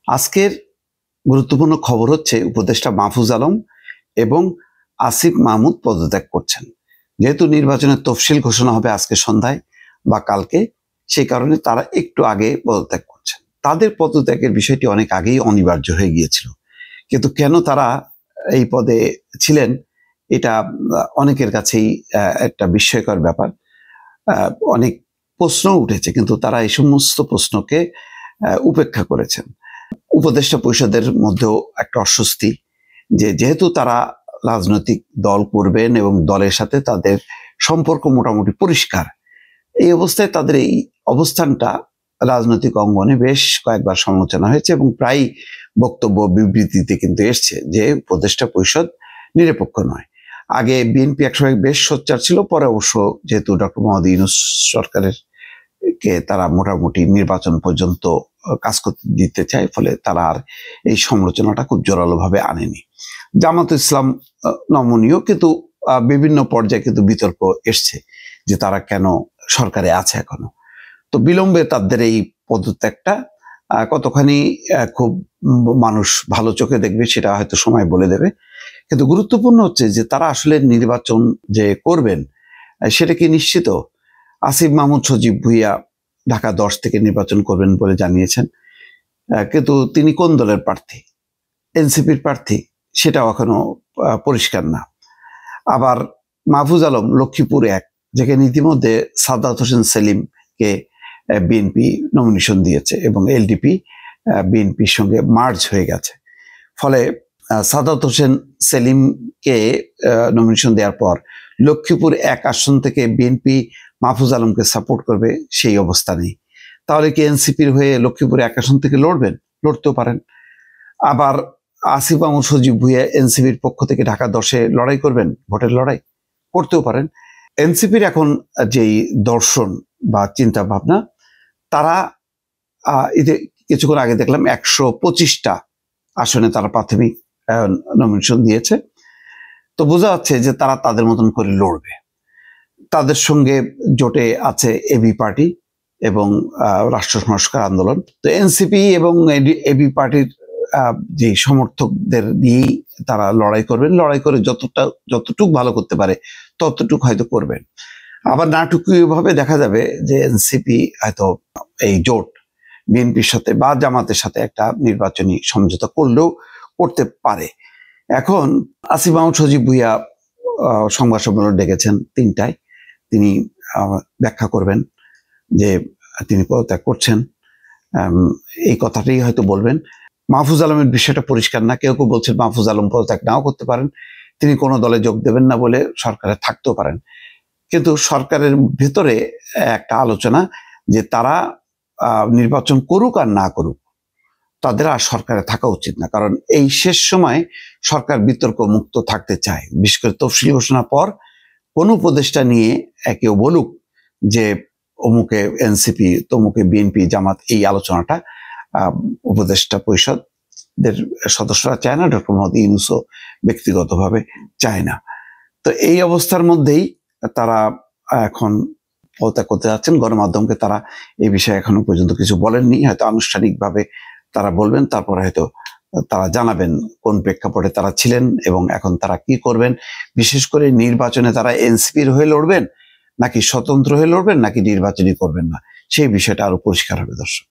আজকের গুরুত্বপূর্ণ খবর হচ্ছে উপদেষ্টা মাহফুজ আলম এবং আসিফ মাহমুদ পদত্যাগ করছেন। যেহেতু নির্বাচনের তফসিল ঘোষণা হবে আজকে সন্ধ্যায় বা কালকে, সেই কারণে তারা একটু আগে পদত্যাগ করছেন। তাদের পদত্যাগের বিষয়টি অনেক আগেই অনিবার্য হয়ে গিয়েছিল, কিন্তু কেন তারা এই পদে ছিলেন এটা অনেকের কাছেই একটা বিস্ময়কর ব্যাপার। অনেক প্রশ্ন উঠেছে, কিন্তু তারা এই সমস্ত প্রশ্নকে উপেক্ষা করেছেন। উপদেষ্টা পরিষদের মধ্যেও একটা অস্বস্তি, যেহেতু তারা রাজনৈতিক দল করবেন এবং দলের সাথে তাদের সম্পর্ক মোটামুটি পরিষ্কার, এই অবস্থায় তাদের এই অবস্থানটা রাজনৈতিক অঙ্গনে বেশ কয়েকবার সমালোচনা হয়েছে এবং প্রায় বক্তব্য বিবৃতিতে কিন্তু এসছে যে উপদেষ্টা পরিষদ নিরপেক্ষ নয়। আগে বিএনপি একসময় বেশ সোচ্চার ছিল, পরে অবশ্য যেহেতু ডক্টর মোহাম্মদ ইউনূস সরকারের কে তারা মোটামুটি নির্বাচন পর্যন্ত কাজ করতে দিতে চায়, ফলে তারা আর এই সমালোচনাটা খুব জোরালোভাবে আনেনি। জামাত ইসলাম নমনীয়, কিন্তু বিভিন্ন পর্যায়ে কিন্তু বিতর্ক এসছে যে তারা কেন সরকারে আছে এখনো। তো বিলম্বে তাদের এই পদত্যাগটা কতখানি খুব মানুষ ভালো চোখে দেখবে সেটা হয়তো সময় বলে দেবে, কিন্তু গুরুত্বপূর্ণ হচ্ছে যে তারা আসলে নির্বাচন যে করবেন সেটা কি নিশ্চিত? আসিফ মাহমুদ সজীব ভুইয়া ঢাকা 10 থেকে নির্বাচন করবেন বলে জানিয়েছেন, কিন্তু তিনি কোন দলের প্রার্থী, এনসিপির প্রার্থী, সেটাও এখনো পরিষ্কার না। আবার মাহফুজ আলম লক্ষ্মীপুর 1, যেখানে ইতিমধ্যে সাদাত হোসেন সেলিমকে বিএনপি নমিনেশন দিয়েছে এবং এলডিপি বিএনপির সঙ্গে মার্জ হয়ে গেছে, ফলে সাদাত হোসেন সেলিমকে নমিনেশন দেওয়ার পর লক্ষ্মীপুর 1 আসন থেকে বিএনপি মাহফুজ আলমকে সাপোর্ট করবে সেই অবস্থা নেই। তাহলে কি এনসিপির হয়ে লক্ষ্মীপুর 1 আসন থেকে লড়তেও পারেন। আবার আসিফ মাহমুদ সজীব ভুইয়া এনসিপির পক্ষ থেকে ঢাকা 10-এ লড়াই করবেন, ভোটের লড়াই করতেও পারেন। এনসিপির এখন যেই দর্শন বা চিন্তা ভাবনা, তারা কিছুক্ষণ আগে দেখলাম 125টা আসনে তারা প্রাথমিক নমিনেশন দিয়েছে। তো বোঝা যাচ্ছে যে তারা তাদের মতন করে লড়বে। তাদের সঙ্গে জোটে আছে এবি পার্টি এবং রাষ্ট্র সংস্কার আন্দোলন। তো এনসিপি এবং এবি পার্টির যে সমর্থকদের নিয়েই তারা লড়াই করবেন, লড়াই করে যতটুকু ভালো করতে পারে ততটুকু হয়তো করবেন। আবার নাটকীয়ভাবে দেখা যাবে যে এনসিপি হয়তো এই জোট বিএনপির সাথে বা জামাতের সাথে একটা নির্বাচনী সমঝোতা করতে পারে। এখন আসিফ মাহমুদ সজীব ভুইয়া সংবাদ সম্মেলন ডেকেছেন 3টায়, তিনি ব্যাখ্যা করবেন যে তিনি পদত্যাগ করছেন, এই কথাটাই হয়তো বলবেন। মাহফুজ আলমের বিষয়টা পরিষ্কার না, কেউ কেউ বলছেন মাহফুজ আলম পদত্যাগ নাও করতে পারেন, তিনি কোনো দলে যোগ দেবেন না বলে সরকারে থাকতেও পারেন। কিন্তু সরকারের ভেতরে একটা আলোচনা যে তারা নির্বাচন করুক আর না করুক, তাদের আর সরকারে থাকা উচিত না, কারণ এই শেষ সময় সরকার বিতর্ক মুক্ত থাকতে চায়। বিশেষ করে তফসিল ঘোষণার পর কোনো উপদেষ্টা নিয়ে কেউ বলুক যে অমুকে এনসিপি, তমুকে বিএনপি, জামাত, এই আলোচনাটা উপদেষ্টা পরিষদের সদস্যরা চায় না, ডক্টর মোহাম্মদ ইউনূসও ব্যক্তিগতভাবে চায় না। তো এই অবস্থার মধ্যেই তারা এখন পদত্যাগ করতে যাচ্ছেন। গণমাধ্যমকে তারা এই বিষয়ে এখনো পর্যন্ত কিছু বলেননি, হয়তো আনুষ্ঠানিকভাবে তারা বলবেন, তারপর হয়তো তারা জানাবেন কোন প্রেক্ষাপটে তারা ছিলেন এবং এখন তারা কি করবেন। বিশেষ করে নির্বাচনে তারা এনসিপির হয়ে লড়বেন নাকি স্বতন্ত্র হয়ে লড়বেন নাকি নির্বাচনই করবেন না, সেই বিষয়টা আরো পরিষ্কার হবে দর্শক।